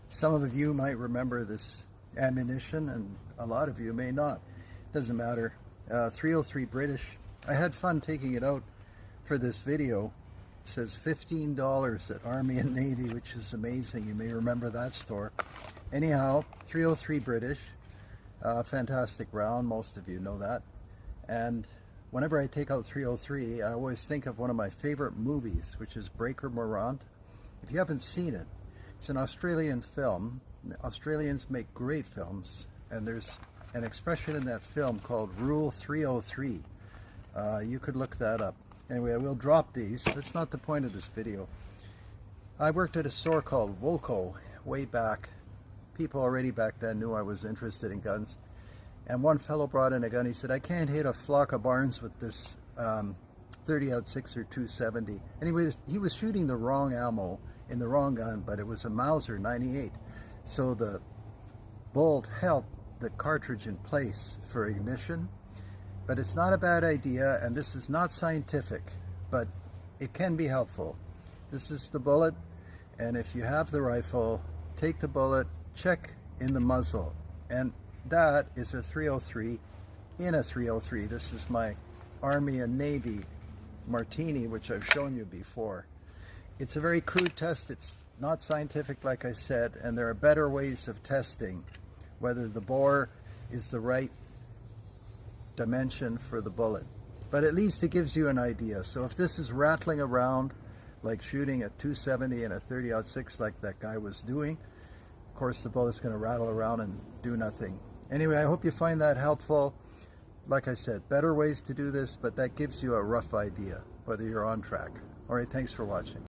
Some of you might remember this ammunition and a lot of you may not. Doesn't matter. 303 British. I had fun taking it out for this video. It says $15 at Army and Navy, which is amazing. You may remember that store. Anyhow, 303 British. Fantastic round. Most of you know that. And whenever I take out 303, I always think of one of my favorite movies, which is Breaker Morant. If you haven't seen it, it's an Australian film. Australians make great films, and there's an expression in that film called Rule 303. You could look that up. Anyway, I will drop these. That's not the point of this video. I worked at a store called Woco way back. People already back then knew I was interested in guns. And one fellow brought in a gun. He said, I can't hit a flock of barns with this 30-06 or 270. Anyway, he was shooting the wrong ammo in the wrong gun, but it was a Mauser 98. So the bolt held the cartridge in place for ignition. But it's not a bad idea, and this is not scientific, but it can be helpful. This is the bullet, and if you have the rifle, take the bullet, check in the muzzle, and that is a 303 in a 303. This is my Army and Navy Martini, which I've shown you before. It's a very crude test. It's not scientific, like I said, and there are better ways of testing whether the bore is the right dimension for the bullet. But at least it gives you an idea. So if this is rattling around like shooting a 270 and a 30-06 like that guy was doing, of course the bullet's going to rattle around and do nothing. Anyway, I hope you find that helpful. Like I said, better ways to do this, but that gives you a rough idea whether you're on track. All right, thanks for watching.